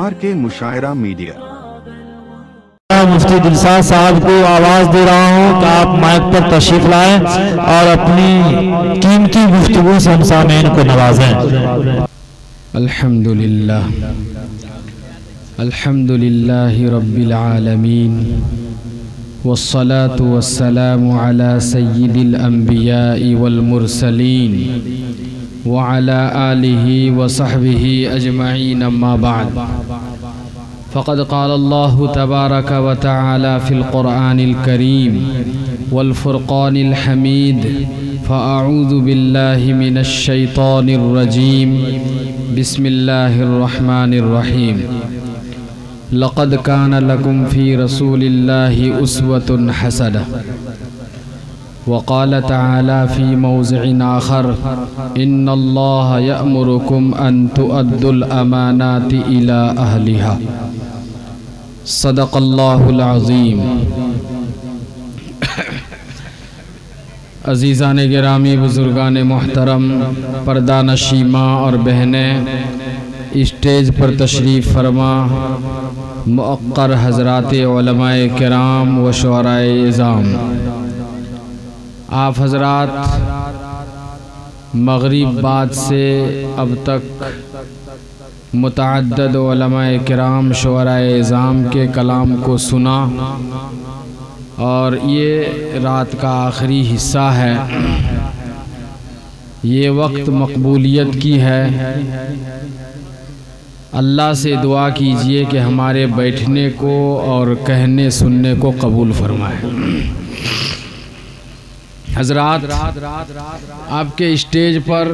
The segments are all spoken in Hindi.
RK मुशायरा मीडिया। मुफ्ती दिलशाद साहब को आवाज दे रहा हूँ कि आप माइक पर तशरीफ लाएं और अपनी कीमती गुफ्तगू से हम सामीन को नवाजें। अल्हम्दुलिल्लाहि रब्बिल आलमीन वस्सलातु वस्सलामु अला सय्यिदिल अंबिया'i वल मुरसलीन व अला आलिहि व सहबिहि अजमईन अम्मा बाद फ़क़द क़ाल अल्लाहु तबारक व तआला फ़िल क़ुरआनिल करीम वल फ़ुरक़ानिल हमीद फ़अऊज़ु बिल्लाहि मिनश शैतानिर रजीम बिस्मिल्लाहिर रहमानिर रहीम। लक़द कान लकुम फ़ी रसूलिल्लाहि उस्वतुन हसनह वक़ाल तआला फ़ी मौज़िइन आख़र इन्नल्लाह यअमुरुकुम अन तुअद्दुल अमानाति इला अहलिहा सदक़ल्लाहुल अज़ीम। अज़ीज़ान गिरामी, बुज़ुर्गान मोहतरम, पर्दानशी माँ और बहनें, स्टेज पर तशरीफ़ फरमा मुअक्कर हज़रात उलमाए किराम व शुअराए इज़ाम, आप हज़रात मग़रिब बाद से अब तक मुतअद्दिद उलमाए किराम शुअराए इज़ाम के कलाम को सुना और ये रात का आखिरी हिस्सा है। ये वक्त मकबूलियत की है। अल्लाह से दुआ कीजिए कि हमारे बैठने को और कहने सुनने को कबूल फरमाए। हज़रात, आपके स्टेज पर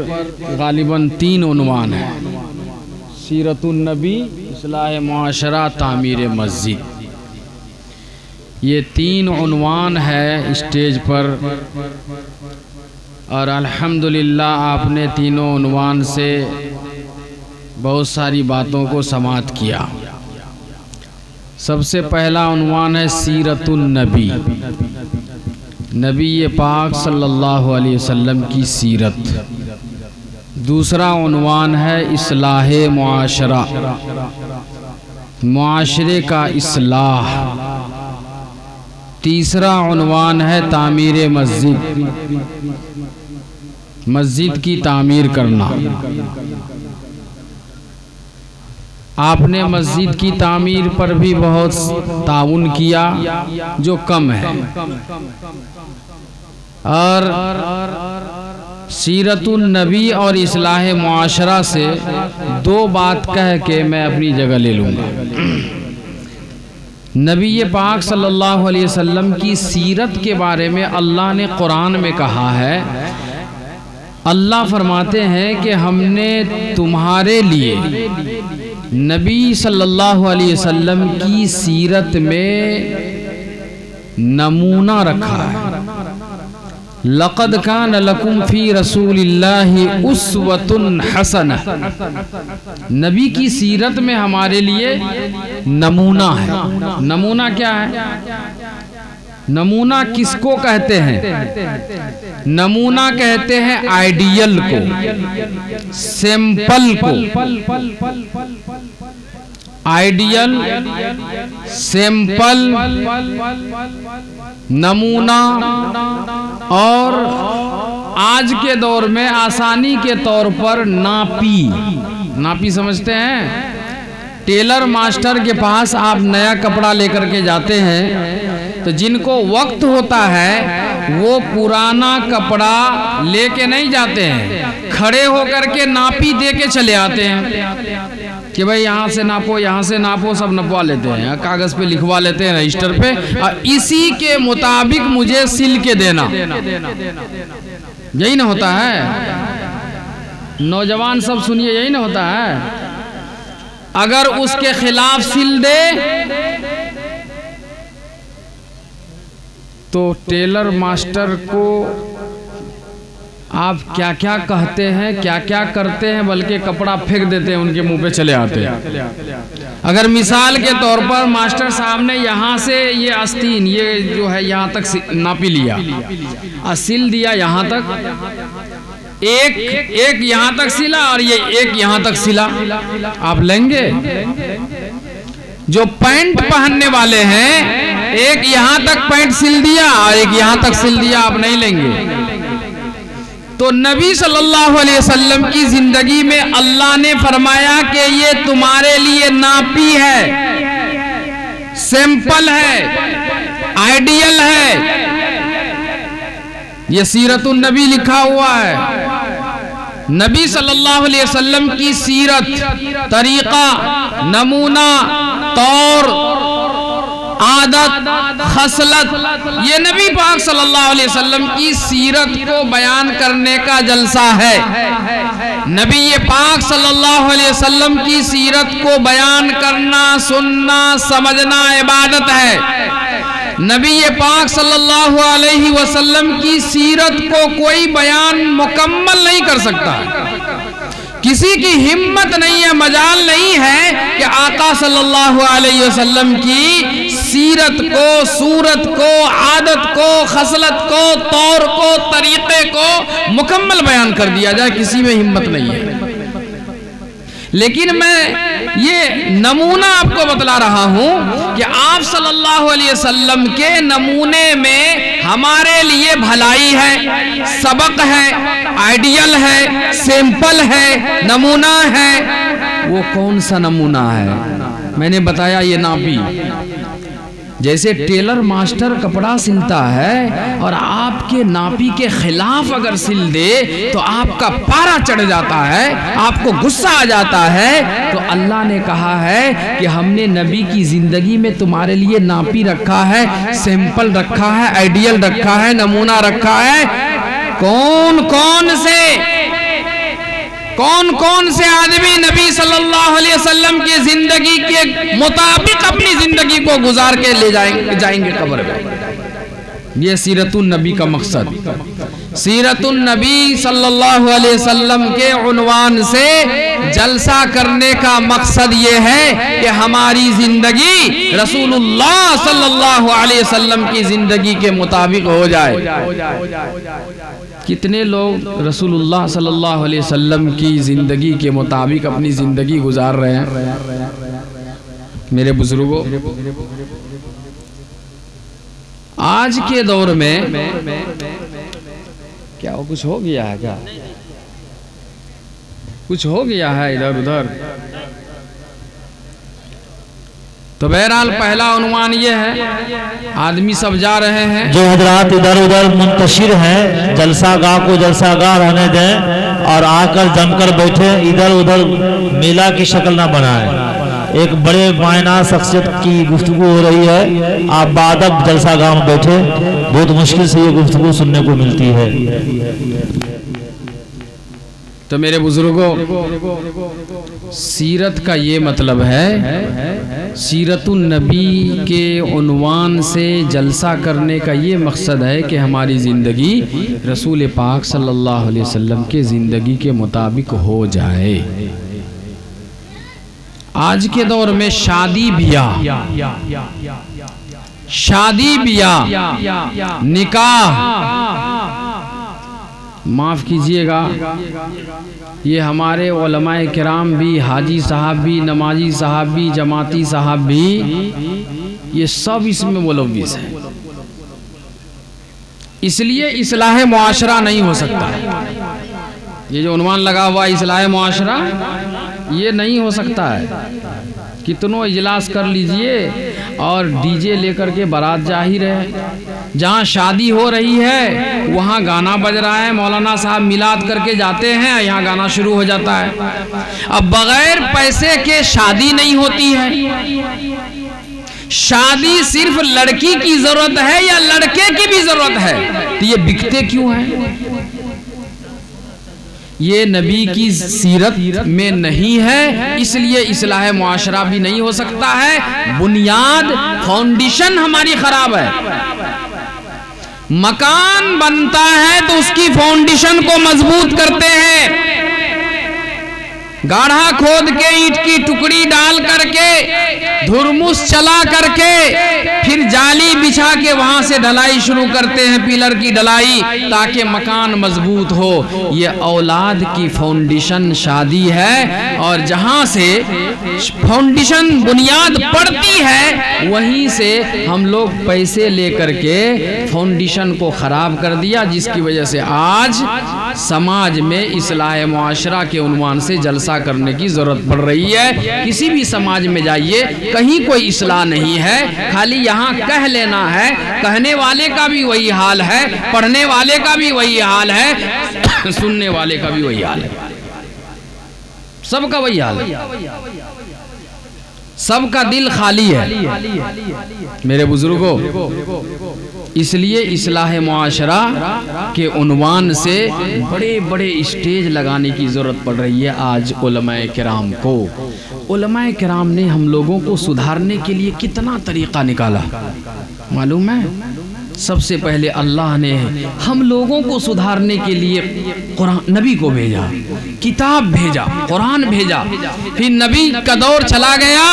गालिबन 3 उन्वान हैं: सीरतुन नबी, इस्लाह मुआशरा, तामीर मस्जिद। ये 3 उन्वान है स्टेज पर और अल्हम्दुलिल्लाह आपने तीनों उन्वान से बहुत सारी बातों को समाअत किया। सबसे पहला उन्वान है सीरतुन नबी, नबी पाक सल्लल्लाहु अलैहि वसल्लम की सीरत। दूसरा उन्वान है इस्लाह मुआशरा, मुआशरे का इस्लाह। तीसरा उन्वान है तामीर मस्जिद, मस्जिद की तामीर करना। आपने मस्जिद की तामीर पर भी बहुत ताउन किया जो कम है। और सीरतुन नबी और इस्लाह मुआशरा से 2 बात कह के मैं अपनी जगह ले लूँगा। नबी पाक सल्लल्लाहु अलैहि वसल्लम की सीरत के बारे में अल्लाह ने कुरान में कहा है। अल्लाह फरमाते हैं कि हमने तुम्हारे लिए नबी सल्लल्लाहु अलैहि वसल्लम की सीरत में नमूना रखा है। लक़द कान लकुम फ़ी रसूलिल्लाहि उस्वतुन हसनह, नबी की सीरत में हमारे लिए नमूना है। नमूना क्या है? नमूना किसको कहते हैं? नमूना कहते हैं आइडियल को, सैंपल को। आइडियल, सैंपल, नमूना। और आज के दौर में आसानी के तौर पर नापी, नापी समझते हैं? टेलर मास्टर के पास आप नया कपड़ा लेकर के जाते हैं तो जिनको वक्त होता है वो पुराना कपड़ा लेके नहीं जाते हैं, खड़े होकर के नापी दे के चले आते हैं कि भाई यहाँ से नापो, यहाँ से नापो, सब नपवा लेते हैं, कागज़ पे लिखवा लेते हैं रजिस्टर पे, और इसी के मुताबिक मुझे सिल के देना। यही ना होता है? नौजवान सब सुनिए, यही ना होता है? अगर उसके खिलाफ सिल दे तो टेलर मास्टर को आप क्या क्या कहते हैं, क्या क्या करते हैं, बल्कि कपड़ा फेंक देते हैं, उनके मुंह पे चले आते हैं। अगर मिसाल के तौर पर मास्टर साहब ने यहाँ से ये आस्तीन, ये जो है यहाँ तक नापी लिया, सिल दिया यहाँ तक, एक यहाँ तक सिला और ये एक यहाँ तक सिला, आप लेंगे? जो पैंट पहनने वाले हैं, एक यहाँ तक पैंट सिल दिया और एक यहाँ तक सिल दिया, आप नहीं लेंगे। तो नबी सल्लल्लाहु अलैहि वसल्लम की जिंदगी में अल्लाह ने फरमाया कि ये तुम्हारे लिए नापी है, सैंपल है, आइडियल है। ये सीरतुन नबी लिखा हुआ है। नबी सल्लल्लाहु अलैहि वसल्लम की सीरत, तरीका, नमूना, तौर, आदत, खसलत, ये नबी पाक सल्लल्लाहु अलैहि वसल्लम की सीरत को बयान करने का जलसा है। नबी ये पाक सल्लल्लाहु अलैहि वसल्लम की सीरत को बयान करना, सुनना, समझना इबादत है। नबी ये पाक सल्लल्लाहु अलैहि वसल्लम की सीरत को कोई बयान मुकम्मल नहीं कर सकता। किसी की हिम्मत नहीं है, मजाल नहीं है कि आका सल्लल्लाहु अलैहि वसल्लम की सीरत को, सूरत को, आदत को, खसलत को, तौर को, तरीके को मुकम्मल बयान कर दिया जाए, किसी में हिम्मत नहीं है। लेकिन मैं ये नमूना आपको बतला रहा हूं कि आप सल्लल्लाहु अलैहि वसल्लम के नमूने में हमारे लिए भलाई है, सबक है, आइडियल है, सैंपल है, नमूना है। वो कौन सा नमूना है? मैंने बताया ये नापी। जैसे टेलर मास्टर कपड़ा सिलता है और आपके नापी के खिलाफ अगर सिल दे तो आपका पारा चढ़ जाता है, आपको गुस्सा आ जाता है। तो अल्लाह ने कहा है कि हमने नबी की जिंदगी में तुम्हारे लिए नापी रखा है, सैंपल रखा है, आइडियल रखा है, नमूना रखा है। कौन कौन से आदमी नबी सल्लल्लाहु अलैहि वसल्लम की जिंदगी के मुताबिक अपनी जिंदगी को गुजार के ले जाएंगे कब्र में। ये सीरतुन नबी का मकसद। सीरतुन नबी सल्लल्लाहु अलैहि वसल्लम के उन्वान से जलसा करने का मकसद ये है कि हमारी जिंदगी रसूलुल्लाह सल्लल्लाहु अलैहि वसल्लम की जिंदगी के मुताबिक हो जाए। कितने लोग रसूलुल्लाह सल्लल्लाहु अलैहि वसल्लम की जिंदगी के मुताबिक अपनी जिंदगी गुजार रहे हैं? मेरे बुजुर्गों, आज के दौर में क्या वो कुछ हो गया है? क्या कुछ हो गया है इधर उधर? तो बहरहाल पहला अनुमान ये है, आदमी सब जा रहे हैं, जो हजरात इधर उधर मुंतशिर हैं, जलसा गाह को जलसा गाह रहने दें और आकर जमकर बैठे, इधर उधर मेला की शक्ल ना बनाएं। एक बड़े मायना शख्सियत की गुफ्तगू हो रही है, आप बादब जलसा गाह में बैठे, बहुत मुश्किल से ये गुफ्तगू सुनने को मिलती है। तो मेरे बुजुर्गों, सीरत का ये मतलब है, सीरतुन नबी के उन्वान से जलसा करने का ये मकसद है कि हमारी ज़िंदगी रसूल पाक सल्लल्लाहु अलैहि वसल्लम के ज़िंदगी के मुताबिक हो जाए। आज के दौर में शादी ब्याह, निकाह, माफ़ कीजिएगा, ये हमारे उलमाए किराम भी, हाजी साहब भी, नमाजी साहब भी, जमाती साहब भी, ये सब इसमें मुलव्विस है। इसलिए इस्लाह मुआशरा नहीं हो सकता। ये जो उन्वान लगा हुआ इस्लाह मुआशरा, ये नहीं हो सकता है। कितनों इजलास कर लीजिए और डीजे लेकर के बारात जा ही रहे। जहाँ शादी हो रही है वहाँ गाना बज रहा है, मौलाना साहब मिलाद करके जाते हैं, यहाँ गाना शुरू हो जाता है। अब बगैर पैसे के शादी नहीं होती है। शादी सिर्फ लड़की की जरूरत है या लड़के की भी जरूरत है, तो ये बिकते क्यों हैं? ये नबी की सीरत में नहीं है, इसलिए इस्लाह मुआशरा भी नहीं हो सकता है। बुनियाद, फाउंडेशन हमारी खराब है। मकान बनता है तो उसकी फाउंडेशन को मजबूत करते हैं, गाढ़ा खोद के ईंट की टुकड़ी डाल करके धुरमुस चला करके फिर जाली बिछा के वहां से ढलाई शुरू करते हैं, पिलर की ढलाई, ताकि मकान मजबूत हो। ये औलाद की फाउंडेशन शादी है, और जहां से फाउंडेशन बुनियाद पड़ती है वहीं से हम लोग पैसे लेकर के फाउंडेशन को खराब कर दिया, जिसकी वजह से आज समाज में इस्लाह मुआशरा के उन्वान से जलसा करने की जरूरत पड़ रही है। किसी भी समाज में जाइए, कहीं कोई इस्लाह नहीं है, खाली यहाँ कह लेना है, कहने वाले का भी वही हाल है, पढ़ने वाले का भी वही हाल है, सुनने वाले का भी वही हाल है, सबका वही हाल है, सबका दिल खाली है मेरे बुजुर्गों। इसलिए इस्लाह मुआशरा के उन्वान से बड़े बड़े स्टेज लगाने की ज़रूरत पड़ रही है आज उलमाए किराम को। उलमाए किराम ने हम लोगों को सुधारने के लिए कितना तरीक़ा निकाला मालूम है। सबसे पहले अल्लाह ने हम लोगों को सुधारने के लिए कुरान, नबी को भेजा, किताब भेजा, कुरान भेजा, फिर नबी का दौर चला गया,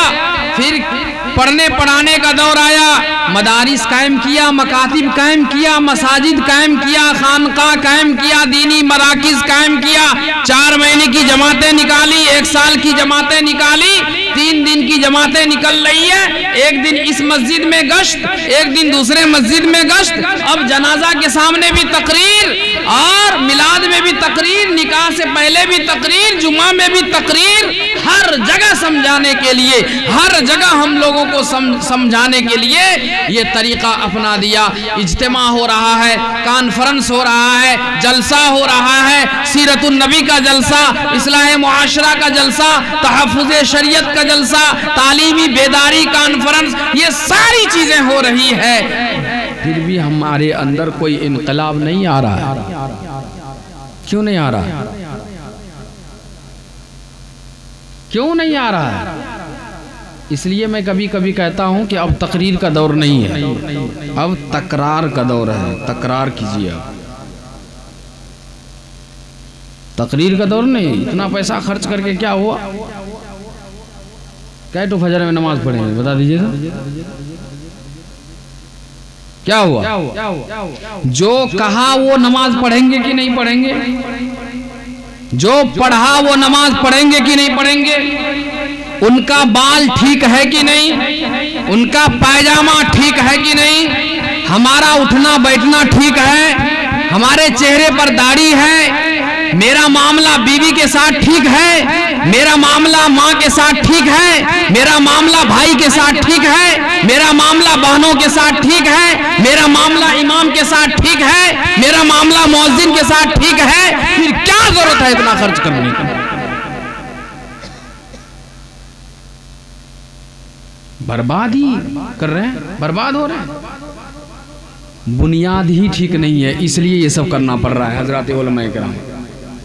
फिर पढ़ने पढ़ाने का दौर आया, मदारिस कायम किया, मकातिब कायम किया, मसाजिद कायम किया, खानका कायम किया, दीनी मराकिज कायम किया, 4 महीने की जमातें निकाली, 1 साल की जमातें निकाली, 3 दिन की जमातें निकल रही है, एक दिन इस मस्जिद में गश्त, एक दिन दूसरे मस्जिद में गश्त, अब जनाजा के सामने भी तकरीर और मिलाद में भी तकरीर, निकाह से पहले भी तकरीर, जुमा में भी तकरीर, हर जगह समझाने के लिए, हर जगह हम लोगों को समझाने के लिए ये तरीका अपना दिया। इज्तिमा हो रहा है, कॉन्फ्रेंस हो रहा है, जलसा हो रहा है, सीरतुन नबी का जलसा, इस्लाह मुआशरा का जलसा, तहफ़्फ़ुज़ शरीयत का जलसा, तालीमी बेदारी कॉन्फ्रेंस, ये सारी चीजें हो रही है, फिर भी हमारे अंदर कोई इनकलाब नहीं आ रहा है। क्यों नहीं आ रहा है? क्यों नहीं आ रहा है? इसलिए मैं कभी कभी कहता हूं कि अब तकरीर का दौर नहीं है, अब तकरार का दौर है। तकरार कीजिए, अब तकरीर का दौर नहीं। इतना पैसा खर्च करके क्या हुआ? क्या तो फजर में नमाज पढ़ेंगे, बता दीजिएगा क्या हुआ? जो कहा वो नमाज पढ़ेंगे कि नहीं पढ़ेंगे? जो पढ़ा वो नमाज पढ़ेंगे कि नहीं पढ़ेंगे? उनका बाल ठीक है कि नहीं? उनका पायजामा ठीक है कि नहीं? हमारा उठना बैठना ठीक है? हमारे चेहरे पर दाढ़ी है? मेरा मामला बीवी के साथ ठीक है? मेरा मामला माँ के साथ ठीक है? मेरा मामला भाई के साथ ठीक है? मेरा मामला बहनों के साथ ठीक है? मेरा मामला इमाम के साथ ठीक है? मेरा मामला मुअज्जिन के साथ ठीक है? फिर क्या जरूरत है इतना खर्च करने की? बर्बाद ही कर रहे हैं, बर्बाद हो रहे हैं। बुनियाद ही ठीक नहीं है, इसलिए ये सब करना पड़ रहा है। हजरत उलमाए किराम,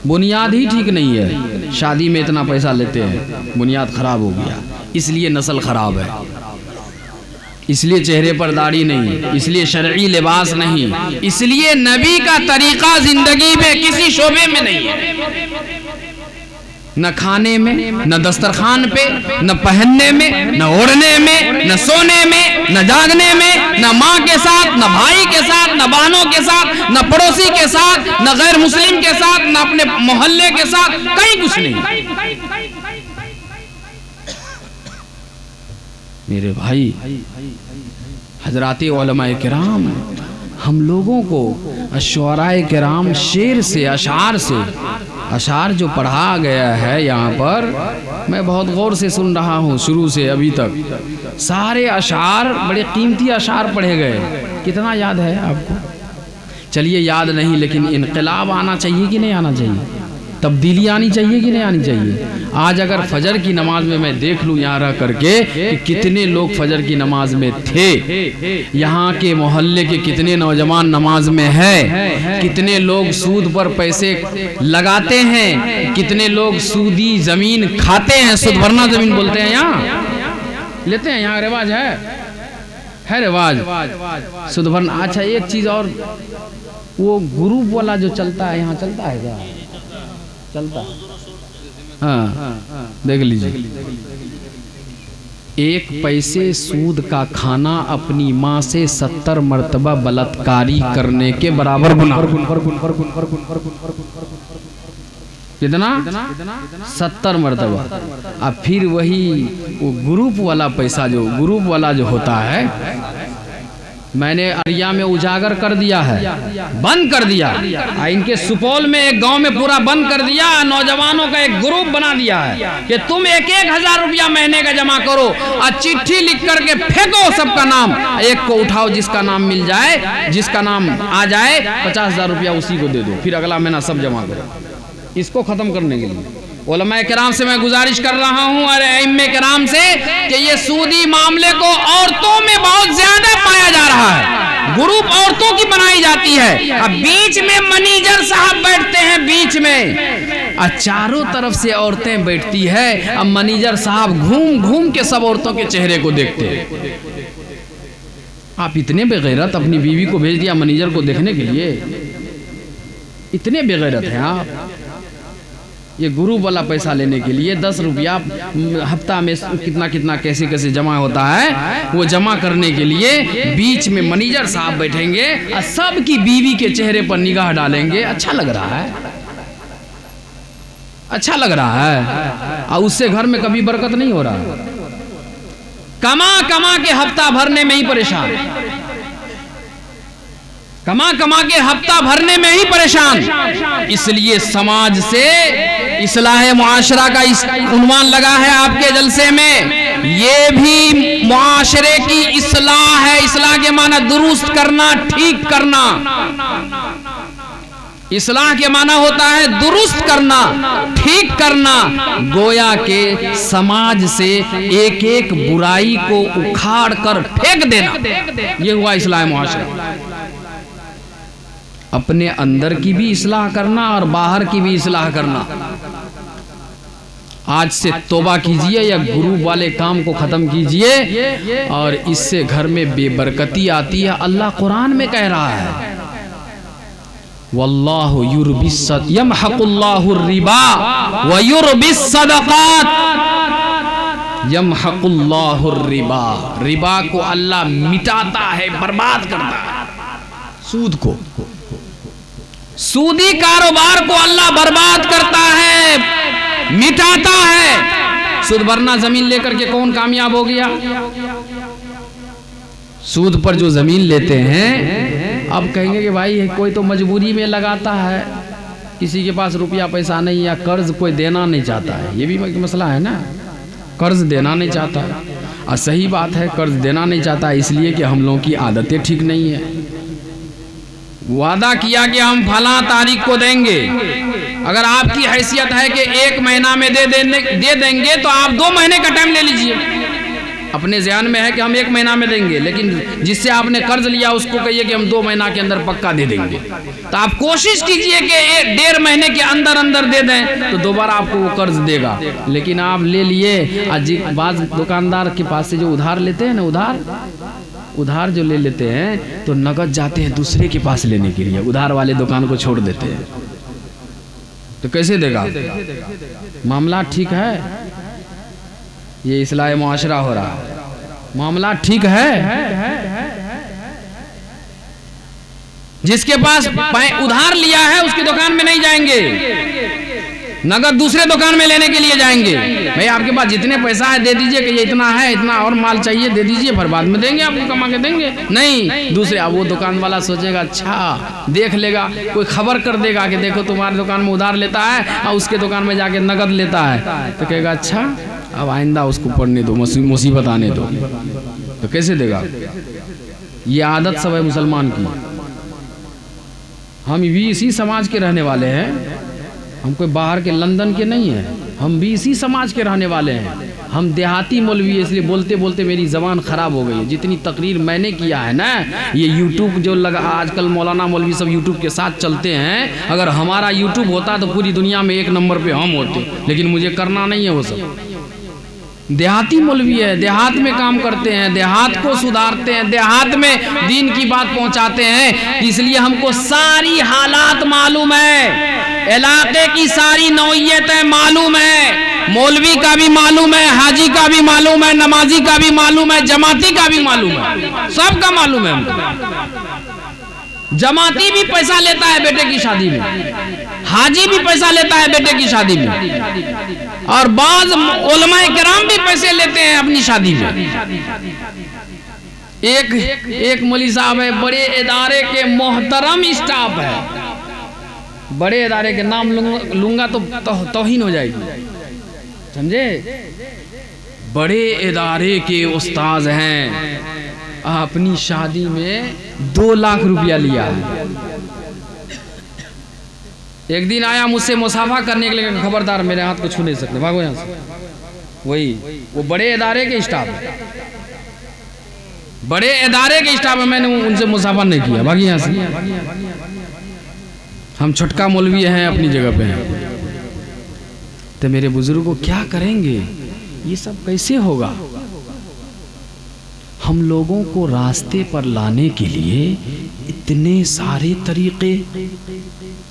बुनियाद ही ठीक नहीं है। शादी में इतना पैसा लेते हैं, बुनियाद खराब हो गया, इसलिए नस्ल खराब है, इसलिए चेहरे पर दाढ़ी नहीं, इसलिए शरई लिबास नहीं, इसलिए नबी का तरीका जिंदगी में किसी शोबे में नहीं है। न खाने में, न दस्तरखान पे, न पहनने में, न ओढ़ने में, न सोने में, न जागने में, न माँ के साथ, न भाई के साथ, न बहनों के साथ, न पड़ोसी के साथ, न गैर मुस्लिम के साथ, न अपने मोहल्ले के साथ, कहीं कुछ नहीं। मेरे भाई हजराते उलमाए किराम, हम लोगों को अशआराए किराम शेर से, अशार से, अशार जो पढ़ा गया है यहाँ पर, मैं बहुत गौर से सुन रहा हूँ शुरू से अभी तक। सारे अशार बड़े कीमती अशार पढ़े गए। कितना याद है आपको? चलिए याद नहीं, लेकिन इनकलाब आना चाहिए कि नहीं आना चाहिए? तब्दीली आनी चाहिए कि नहीं आनी चाहिए? आज अगर फजर की नमाज में मैं देख लूँ यहाँ रह करके कि कितने लोग फजर की नमाज में थे, यहाँ के मोहल्ले के कितने नौजवान नमाज में है, कितने लोग सूद पर पैसे लगाते हैं, कितने लोग सूदी जमीन खाते हैं, सूद भरना जमीन बोलते हैं, यहाँ लेते हैं, यहाँ रिवाज है। है रिवाज सुध भरना। अच्छा एक चीज और, वो ग्रुप वाला जो चलता है, यहाँ चलता है क्या? चलता है, हाँ देख लीजिए। 1 पैसे सूद का खाना अपनी माँ से 70 मर्तबा बलात्कारी करने के बराबर गुनाह। कितना? 70 मर्तबा। अब फिर वही वो ग्रुप वाला पैसा, जो ग्रुप वाला जो होता है, मैंने अरिया में उजागर कर दिया है, बंद कर दिया। इनके सुपौल में एक गांव में पूरा बंद कर दिया। नौजवानों का एक ग्रुप बना दिया है कि तुम 1-1 हजार रुपया महीने का जमा करो और चिट्ठी लिख करके फेंको सबका नाम, एक को उठाओ जिसका नाम मिल जाए, जिसका नाम आ जाए 50 हजार रुपया उसी को दे दो, फिर अगला महीना सब जमा करो। इसको खत्म करने के लिए उलमा किराम से मैं गुजारिश कर रहा हूँ और अइम्मे किराम से कि ये सूदी मामले को औरतों में बहुत ज्यादा पाया जा रहा है। ग्रुप औरतों की बनाई जाती है, अब बीच में मैनेजर साहब बैठते हैं बीच में, और चारों तरफ से औरतें बैठती है। अब मैनेजर साहब घूम घूम के सब औरतों के चेहरे को देखते हैं। आप इतने बेगैरत, अपनी बीवी को भेज दिया मैनेजर को देखने के लिए, इतने बेगैरत हैं आप। ये ग्रुप वाला पैसा लेने के लिए 10 रुपया हफ्ता में कितना कितना कैसे कैसे जमा होता है, वो जमा करने के लिए बीच में मैनेजर साहब बैठेंगे और सबकी बीवी के चेहरे पर निगाह डालेंगे। अच्छा लग रहा है, अच्छा लग रहा है, और उससे घर में कभी बरकत नहीं हो रहा। कमा कमा के हफ्ता भरने में ही परेशान, कमा कमा के हफ्ता भरने में ही परेशान। इसलिए समाज से इस्लाह मुआशरा का उन्वान लगा है आपके जलसे में। ये भी मुआशरे की इस्लाह है। इस्लाह के माना दुरुस्त करना, ठीक करना। इस्लाह के माना होता है दुरुस्त करना, ठीक करना। गोया के समाज से एक एक बुराई को उखाड़ कर फेंक देना, ये हुआ इस्लाह मुआशरा। अपने अंदर की भी इस्लाह करना और बाहर की भी इस्लाह करना। आज से तौबा कीजिए या ग्रुप वाले काम को खत्म कीजिए, और इससे घर में बेबरकती आती है। अल्लाह कुरान में कह रहा है, वल्लाहु यमहकुल्लाहु रिबा व युरबिस सदक़ात। यमहकुल्लाहु रिबा, रिबा को अल्लाह मिटाता है, बर्बाद करता है। सूद को, सूदी कारोबार को अल्लाह बर्बाद करता है, मिटाता है। सूद भरना जमीन लेकर के कौन कामयाब हो गया? सूद पर जो जमीन लेते हैं, अब कहेंगे कि भाई कोई तो मजबूरी में लगाता है, किसी के पास रुपया पैसा नहीं, या कर्ज कोई देना नहीं चाहता है। ये भी मसला है ना, कर्ज देना नहीं चाहता है। और सही बात है, कर्ज देना नहीं चाहता है इसलिए कि हम लोगों की आदतें ठीक नहीं है। वादा किया कि हम फला तारीख को देंगे, अगर आपकी हैसियत है कि 1 महीना में दे देंगे तो आप 2 महीने का टाइम ले लीजिए। अपने ध्यान में है कि हम 1 महीना में देंगे, लेकिन जिससे आपने कर्ज लिया उसको कहिए कि हम 2 महीना के अंदर पक्का दे देंगे। तो आप कोशिश कीजिए कि 1-1.5 महीने के अंदर अंदर दे दें, तो दोबारा आपको वो कर्ज देगा। लेकिन आप ले लिए, आज दुकानदार के पास से जो उधार लेते हैं ना, उधार जो ले लेते हैं तो नगद जाते हैं दूसरे के पास लेने के लिए, उधार वाले दुकान को छोड़ देते हैं। तो कैसे देगा? मामला ठीक है, ये इस्लाह मुआशरा हो रहा है। मामला ठीक है, जिसके पास उधार लिया है उसकी दुकान में नहीं जाएंगे, नगद दूसरे दुकान में लेने के लिए जाएंगे। भाई आपके पास जितने पैसा है दे दीजिए कि ये इतना है, इतना और माल चाहिए दे दीजिए, फिर बाद में देंगे, आपको कमा के देंगे। नहीं, दूसरे, अब वो दुकान वाला सोचेगा, अच्छा देख लेगा, कोई खबर कर देगा कि देखो तुम्हारी दुकान में उधार लेता है और उसके दुकान में जाके नगद लेता है, तो कहेगा अच्छा अब आइंदा उसको पढ़ने दो, मुसीबत आने दो। तो कैसे देगा? ये आदत सब है मुसलमान की। हम भी इसी समाज के रहने वाले हैं, हम कोई बाहर के लंदन के नहीं हैं, हम भी इसी समाज के रहने वाले हैं। हम देहाती मौलवी, इसलिए बोलते बोलते मेरी ज़बान ख़राब हो गई है। जितनी तकरीर मैंने किया है ना, ये यूट्यूब जो लगा, आजकल मौलाना मौलवी सब यूट्यूब के साथ चलते हैं। अगर हमारा यूट्यूब होता तो पूरी दुनिया में 1 नंबर पे हम होते, लेकिन मुझे करना नहीं है वो सब। देहाती मौलवी है, देहात में काम करते हैं, देहात को सुधारते हैं, देहात में दीन की बात पहुंचाते हैं। इसलिए हमको सारी हालात मालूम है, इलाके की सारी नौइयतें मालूम है, मौलवी का भी मालूम है, हाजी का भी मालूम है, नमाजी का भी मालूम है, जमाती का भी मालूम है, सबका मालूम है हमको। जमाती भी पैसा लेता है बेटे की शादी में, हाजी भी पैसा लेता है बेटे की शादी में, और बाज उलमाए किराम भी पैसे लेते हैं अपनी शादी में। एक मौलवी साहब है, बड़े इदारे के मोहतरम स्टाफ है, बड़े इदारे के नाम लूंगा तो तौहीन हो जाएगी, समझे। बड़े इदारे के उस्ताद हैं, अपनी शादी में 2 लाख रुपया लिया है। एक दिन आया मुझसे मुसाफा करने के लिए, खबरदार मेरे हाथ को छू नहीं सकते, भागो यहाँ से। वही वो बड़े इदारे के स्टाफ है, बड़े इदारे के स्टाफ है, मैंने उनसे मुसाफा नहीं किया, भागी यहाँ से। हम छोटका मौलवी हैं, अपनी जगह पे हैं। तो मेरे बुजुर्गों क्या करेंगे, ये सब कैसे होगा। हम लोगों को रास्ते पर लाने के लिए इतने सारे तरीके,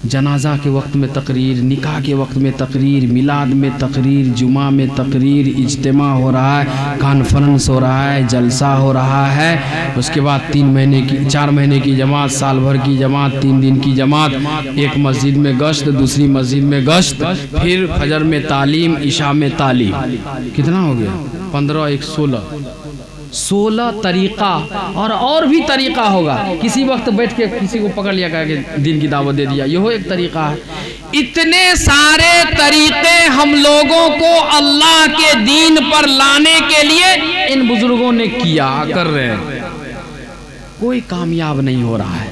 जनाजा के वक्त में तकरीर, निकाह के वक्त में तकरीर, मिलाद में तकरीर, जुमा में तकरीर, इज्तिमा हो रहा है, कॉन्फ्रेंस हो रहा है, जलसा हो रहा है, उसके बाद 3 महीने की 4 महीने की जमात, साल भर की जमात, 3 दिन की जमात, एक मस्जिद में गश्त, दूसरी मस्जिद में गश्त, फिर फजर में तालीम, इशा में तालीम। कितना हो गया? 15 1 16 तरीका, और भी तरीका होगा। किसी वक्त बैठ के किसी को पकड़ लिया कि दिन की दावत दे दिया, यह एक तरीका है। इतने सारे तरीके हम लोगों को अल्लाह के दीन पर लाने के लिए इन बुजुर्गों ने किया, कर रहे हैं, कोई कामयाब नहीं हो रहा है।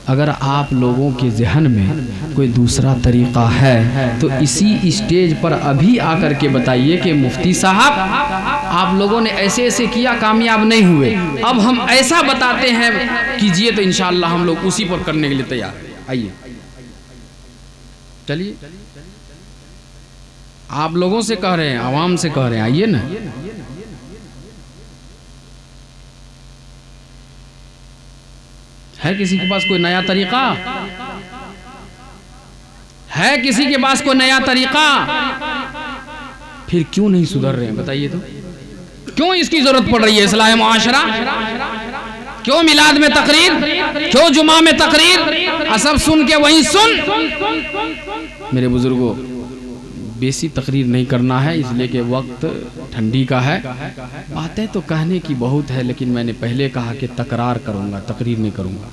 अगर आप लोगों के जहन में कोई दूसरा तरीका है तो इसी स्टेज पर अभी आकर के बताइए कि मुफ्ती साहब आप लोगों ने ऐसे ऐसे किया, कामयाब नहीं हुए, अब हम ऐसा बताते हैं, कीजिए, तो इंशाअल्लाह हम लोग उसी पर करने के लिए तैयार हैं। आइए, चलिए, आप लोगों से कह रहे हैं, आवाम से कह रहे हैं, आइए ना। है किसी के पास कोई नया तरीका? है किसी के पास कोई नया तरीका? फिर क्यों नहीं सुधर रहे हैं बताइए तो? क्यों इसकी जरूरत पड़ रही है इस्लाह मुआशरा? क्यों मिलाद में तकरीर, क्यों जुमा में तकरीर, सब सुन के वहीं सुन। मेरे बुजुर्गों, बेसी तकरीर नहीं करना है, इसलिए कि वक्त ठंडी का है। बातें तो कहने की बहुत है, लेकिन मैंने पहले कहा कि तकरार करूंगा, तकरीर नहीं करूंगा।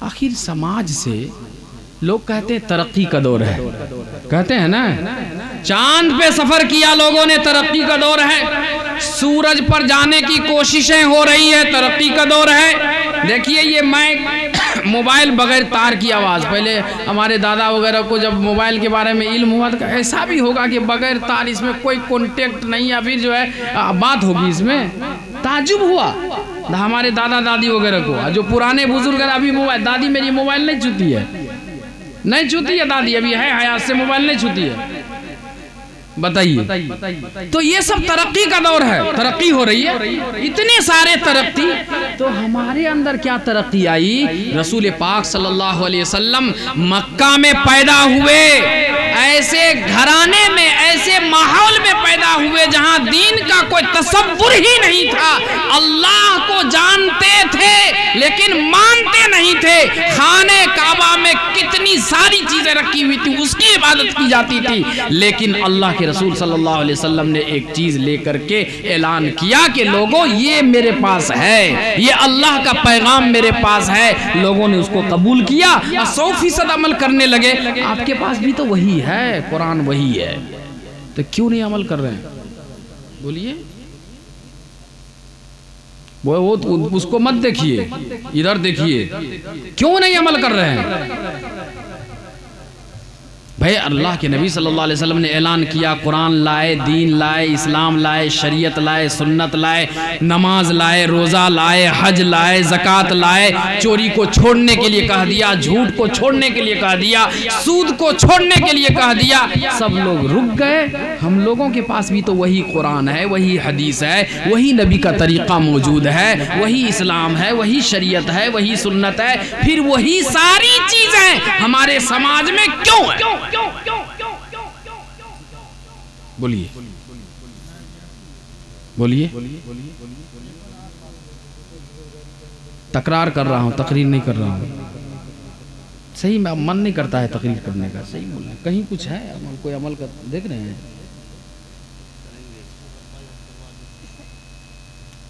आखिर समाज से लोग कहते हैं तरक्की का दौर है, कहते हैं ना, चांद पे सफर किया लोगों ने, तरक्की का दौर है। सूरज पर जाने की कोशिशें हो रही है, तरक्की का दौर है। देखिए ये मैं मोबाइल बगैर तार की आवाज़, पहले हमारे दादा वगैरह को जब मोबाइल के बारे में इल्म हुआ तो ऐसा भी होगा कि बगैर तार, इसमें कोई कॉन्टेक्ट नहीं, या फिर जो है बात होगी, इसमें ताजुब हुआ हमारे दादा दादी वगैरह को। जो पुराने बुजुर्ग अभी मोबाइल, दादी मेरी मोबाइल नहीं छूती है, नहीं छूती है दादी, अभी है हयात से मोबाइल नहीं छूती है, बताइए। तो ये सब तरक्की का दौर है, तरक्की हो रही है, इतने सारे तरक्की। तो हमारे अंदर क्या तरक्की आई? रसूल पाक सल्लल्लाहु अलैहि वसल्लम मक्का में पैदा हुए, ऐसे घराने में, ऐसे माहौल में पैदा हुए जहां दीन का कोई तसव्वुर ही नहीं था। अल्लाह को जानते थे लेकिन मानते नहीं थे। खाने काबा में कितनी सारी चीजें रखी हुई थी, उसकी इबादत की जाती थी, लेकिन अल्लाह के रसूल सल्लल्लाहु अलैहि वसल्लम ने एक चीज लेकर के ऐलान किया कि लोगों ये मेरे पास है, ये अल्लाह का पैगाम मेरे पास है। लोगों ने उसको कबूल किया, 100% अमल करने लगे। आपके पास भी तो वही है, कुरान वही है, तो क्यों नहीं अमल कर रहे हैं? बोलिए। वो उसको मत देखिए, इधर देखिए, क्यों नहीं अमल कर रहे हैं भाई अल्लाह के नबी सल्लल्लाहु अलैहि वसल्लम ने ऐलान किया, कुरान लाए, दीन लाए, इस्लाम लाए, शरीयत लाए, सुन्नत लाए, नमाज लाए, रोज़ा लाए, हज लाए, ज़कात लाए, चोरी को छोड़ने के लिए कह दिया, झूठ को छोड़ने के लिए कह दिया, सूद को छोड़ने के लिए कह दिया। सब लोग रुक गए। हम लोगों के पास भी तो वही कुरान है, वही हदीस है, वही नबी का तरीक़ा मौजूद है, वही इस्लाम है, वही शरीयत है, वही सुन्नत है, फिर वही सारी चीज़ें हमारे समाज में क्यों है? बोलिए बोलिए। तकरार कर रहा हूं, तकरीर नहीं कर रहा हूं। सही में मन नहीं करता है तकरीर करने का, सही बोलना। कहीं कुछ है अमल, कोई अमल कर देख रहे हैं?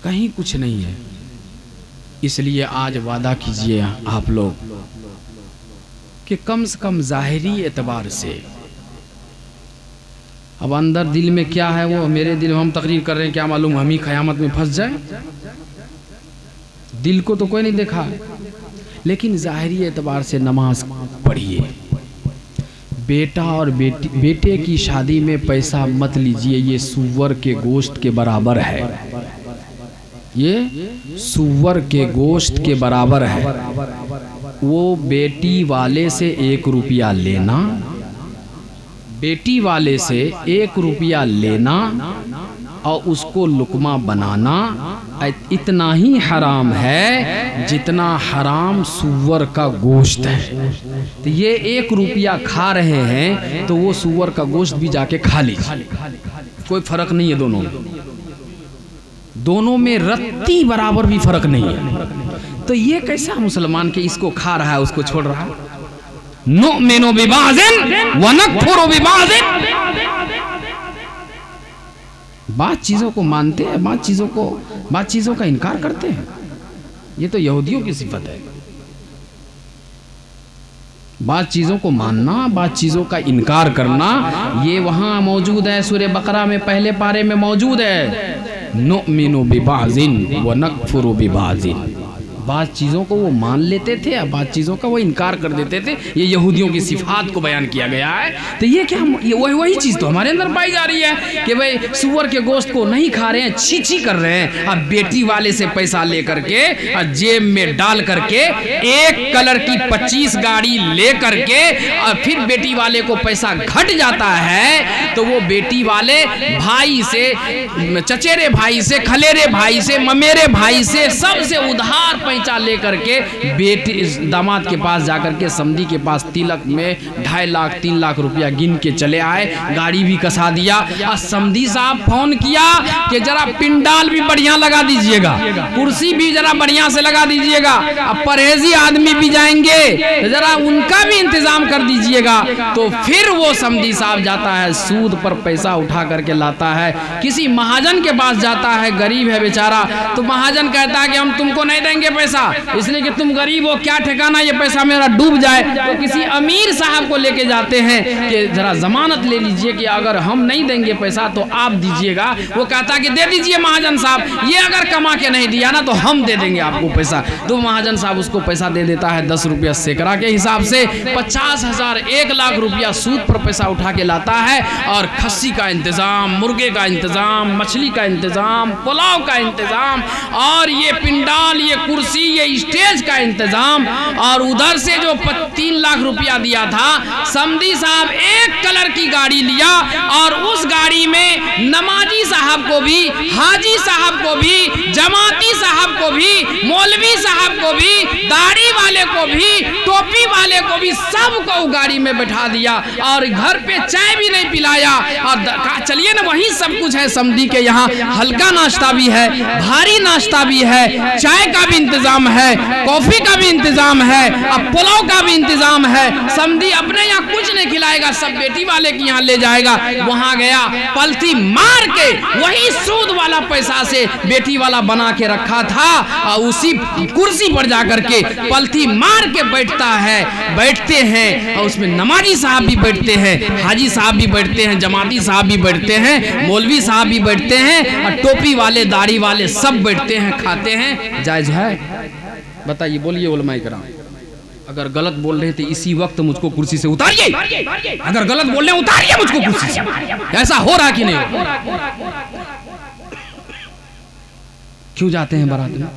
कहीं कुछ नहीं है। इसलिए आज वादा कीजिए आप लोग कि कम से कम ज़ाहिरी एतबार से, अब अंदर दिल में क्या है वो मेरे दिल में हम तकरीर कर रहे हैं, क्या मालूम हम ही क़यामत में फंस जाए। दिल को तो कोई नहीं देखा, लेकिन ज़ाहिरी एतबार से नमाज पढ़िए। बेटा और बेटे की शादी में पैसा मत लीजिए, ये सूअर के गोश्त के बराबर है, ये सूअर के गोश्त के बराबर है। वो बेटी वाले से 1 रुपया लेना, बेटी वाले से 1 रुपया लेना और उसको लुकमा बनाना इतना ही हराम है जितना हराम सूअर का गोश्त है। तो ये 1 रुपया खा रहे हैं तो वो सूअर का गोश्त भी जाके खा लीजिए, कोई फर्क नहीं है। दोनों में रत्ती बराबर भी फर्क नहीं है। तो ये कैसा मुसलमान के इसको खा रहा है उसको छोड़ रहा है? नुमिनु बिबाज़िन व नकफुरु बिबाज़िन। बात चीजों को मानते हैं, बात चीजों का इनकार करते हैं। ये तो यहूदियों की सिफत है, बात चीजों को मानना, बात चीजों का इनकार करना। ये वहां मौजूद है, सूरह बकरा में पहले पारे में मौजूद है। नुमिनु बिबाज़िन व नकफुरु बिबाज़िन। बात चीज़ों को वो मान लेते थे और बात चीज़ों का वो इनकार कर देते थे। ये यहूदियों की सिफात को बयान किया गया है। तो ये क्या, ये वही चीज़ तो हमारे अंदर पाई जा रही है कि भाई सूअर के गोश्त को नहीं खा रहे हैं, छी कर रहे हैं। अब बेटी वाले से पैसा ले करके और जेब में डाल करके 1 कलर की 25 गाड़ी ले करके और फिर बेटी वाले को पैसा घट जाता है तो वो बेटी वाले भाई से, चचेरे भाई से, खलेरे भाई से, ममेरे भाई से सबसे उधार पैसा लेकर के बेटी दामाद के पास जाकर के समधी के पास तिलक में 2.5 लाख 3 लाख रुपया गिन के चले आए। गाड़ी भी कसा दिया और समधी साहब फोन किया कि जरा पिंडाल भी बढ़िया लगा दीजिएगा, कुर्सी भी जरा बढ़िया से लगा दीजिएगा, अब परहेजी आदमी भी जाएंगे तो जरा उनका भी इंतजाम कर दीजिएगा। तो फिर वो समधी साहब जाता है, सूद पर पैसा उठा करके लाता है, किसी महाजन के पास जाता है, गरीब है बेचारा, तो महाजन कहता है कि हम तुमको नहीं देंगे पैसा, इसलिए कि तुम गरीब हो, क्या ठिकाना ये पैसा मेरा डूब जाए। तो किसी अमीर साहब को लेके जाते हैं कि जरा जमानत ले लीजिए कि अगर हम नहीं देंगे पैसा तो आप दीजिएगा। वो कहता कि दे दीजिए महाजन साहब, ये अगर कमा के नहीं दिया ना तो हम दे देंगे आपको पैसा। तो महाजन साहब उसको पैसा दे देता है 10 रुपया सैकड़ा के हिसाब से। 50,000 1 लाख रुपया सूद पर पैसा उठा के लाता है और खस्सी का इंतजाम, मुर्गे का इंतजाम, मछली का इंतजाम, पुलाव का इंतजाम और ये पिंडाल, ये कुर्सी, ये स्टेज का इंतजाम। और उधर से जो 3 लाख रुपया दिया था, समधी साहब 1 कलर की गाड़ी लिया और उस गाड़ी में नमाजी साहब को भी, हाजी साहब को भी, जमाती साहब को भी, मौलवी साहब को भी, दाढ़ी वाले को भी, टोपी वाले को भी, सबको गाड़ी में बैठा दिया और घर पे चाय भी नहीं पिलाया। और चलिए ना, वही सब कुछ है समधी के यहाँ। हल्का नाश्ता भी है, भारी नाश्ता भी है, चाय का भी इंतजाम है, कॉफी का भी इंतजाम है, अब पुलाव का भी इंतजाम है। समधी अपने यहाँ कुछ नहीं खिलाएगा, सब बेटी वाले के यहाँ ले जाएगा। वहां गया, पलथी मार के वही सूद वाला पैसा से बेटी वाला बना के रखा था और उसी कुर्सी पर जाकर के पलथी मार के बैठते हैं और उसमें नमाजी साहब भी बैठते हैं, हाजी साहब भी बैठते हैं, जमाती साहब भी बैठते हैं, मौलवी साहब भी बैठते हैं और टोपी वाले, दाढ़ी वाले सब बैठते हैं, खाते हैं। जायज है? बताइए, बोलिए उलमाए किराम। अगर गलत बोल रहे थे इसी वक्त मुझको कुर्सी से उतारिए, अगर गलत बोल रहे उतारिए मुझको कुर्सी से। ऐसा हो रहा कि नहीं? क्यों जाते हैं बारात में?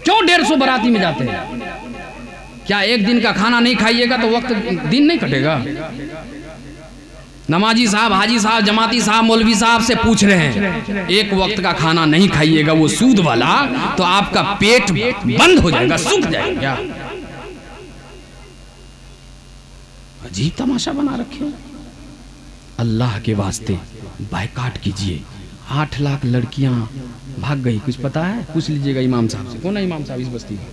क्यों 150 बाराती में जाते हैं? क्या एक दिन का खाना नहीं खाइएगा तो वक्त दिन नहीं कटेगा? नमाजी साहब, हाजी साहब, जमाती साहब, मौलवी साहब से पूछ रहे हैं, एक वक्त का खाना नहीं खाइएगा वो सूद वाला, तो आपका पेट बंद हो जाएगा, सूख जाएगा। अजीब तमाशा बना रखे। अल्लाह के वास्ते बायकाट कीजिए। 8 लाख लड़कियां भाग गई, कुछ पता है? पूछ लीजिएगा इमाम साहब से। कौन है इमाम साहब इस बस्ती का?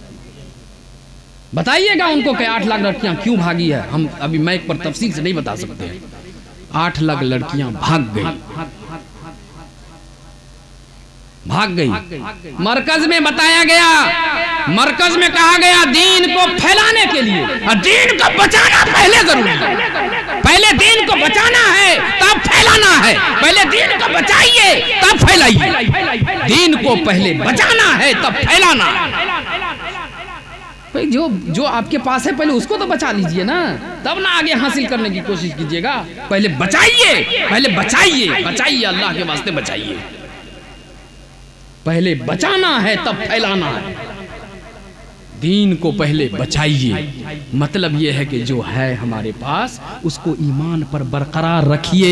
बताइएगा उनको कि 8 लाख लड़कियां क्यों भागी है। हम अभी माइक पर तफसील से नहीं बता सकते। 8 लाख लड़कियां भाग गई। मरकज में बताया गया, मरकज में कहा गया दीन को फैलाने के लिए, और दीन को बचाना पहले जरूरी है। पहले दीन को बचाना है तब फैलाना है। पहले दीन को बचाइए तब फैलाइए। दीन को पहले बचाना है तब फैलाना है। भाई जो आपके पास है पहले उसको तो बचा लीजिए ना, तब ना आगे हासिल करने की कोशिश कीजिएगा। पहले बचाइए, पहले बचाइए, बचाइए, अल्लाह के वास्ते बचाइए। पहले बचाना है तब फैलाना है। दीन को पहले बचाइए। मतलब यह है कि जो है हमारे पास उसको ईमान पर बरकरार रखिए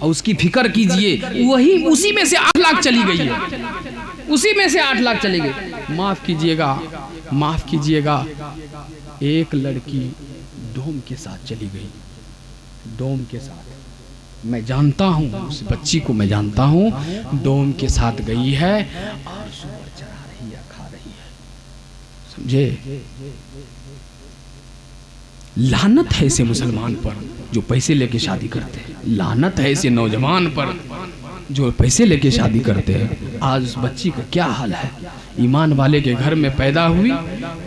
और उसकी फिक्र कीजिए। वही उसी में से 8 लाख चली गई है, उसी में से 8 लाख चली गई। माफ कीजिएगा, माफ कीजिएगा, एक लड़की डोम के साथ चली गई। डोम के साथ मैं जानता हूँ, उस बच्ची को मैं जानता हूँ। डोम के साथ गई है और सुअर चरा रही है, खा रही है। समझे? लानत है ऐसे मुसलमान पर जो पैसे लेके शादी करते हैं। लानत है ऐसे नौजवान पर जो पैसे लेके शादी करते हैं। आज उस बच्ची का क्या हाल है? ईमान वाले के घर में पैदा हुई,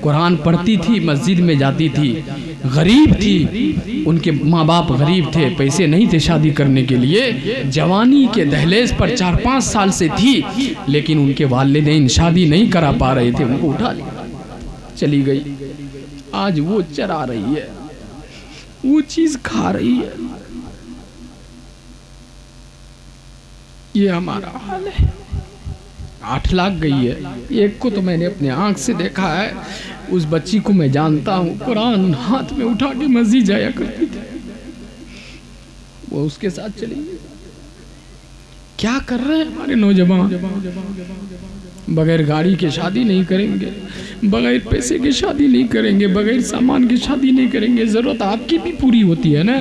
कुरान पढ़ती थी, मस्जिद में जाती थी, गरीब थी, उनके माँ बाप गरीब थे, पैसे नहीं थे शादी करने के लिए। जवानी के दहलीज पर 4-5 साल से थी, लेकिन उनके वालिदैन शादी नहीं करा पा रहे थे। उनको उठा लिया, चली गई। आज वो चरा रही है, वो चीज खा रही है। ये हमारा हाल है। 8 लाख गई है। एक को तो मैंने अपने आंख से देखा है, उस बच्ची को मैं जानता हूँ। कुरान हाथ में उठा के मस्जिद जाया करती थी, वो उसके साथ चली गई। क्या कर रहे हैं हमारे नौजवान? बगैर गाड़ी के शादी नहीं करेंगे, बगैर पैसे की शादी नहीं करेंगे, बगैर सामान की शादी नहीं करेंगे। जरूरत आपकी भी पूरी होती है ना।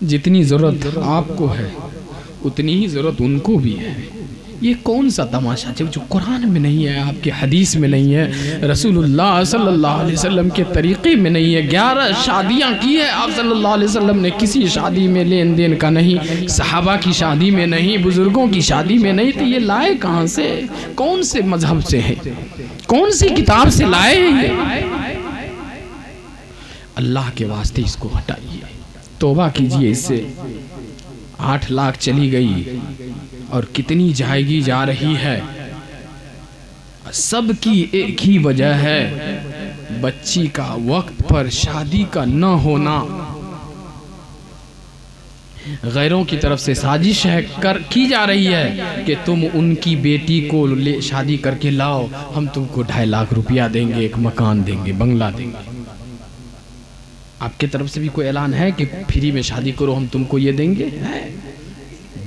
जितनी जरूरत आपको है उतनी ही जरूरत उनको भी है। ये कौन सा तमाशा जो कुरान में नहीं है, आपके हदीस में नहीं है, रसूलुल्लाह सल्लल्लाहु अलैहि वसल्लम के तरीक़े में नहीं है। 11 शादियाँ की है आप सल्लल्लाहु अलैहि वसल्लम ने, किसी शादी में लेन देन का नहीं, सहाबा की शादी में नहीं, बुजुर्गों की शादी में नहीं। तो ये लाए कहाँ से? कौन से मजहब से है? कौन सी किताब से लाए हैं? अल्लाह के वास्ते इसको हटाइए, तौबा कीजिए इससे। 8 लाख चली गई और कितनी जाएगी, जा रही है। सबकी एक ही वजह है, बच्ची का वक्त पर शादी का न होना। गैरों की तरफ से साजिश है की जा रही है कि तुम उनकी बेटी को ले शादी करके लाओ, हम तुमको 2.5 लाख रुपया देंगे, एक मकान देंगे, बंगला देंगे। आपके तरफ से भी कोई ऐलान है कि फ्री में शादी करो, हम तुमको ये देंगे?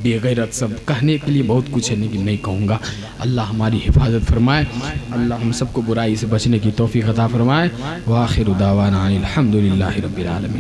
बेगैरत सब कहने के लिए बहुत कुछ है, लेकिन नहीं कहूँगा। अल्लाह हमारी हिफाजत फरमाए, अल्लाह हम सबको बुराई से बचने की तौफीक अता फरमाए। व आखिरु दावाना अनिल हम्दुलिल्लाहि रब्बिल आलमीन।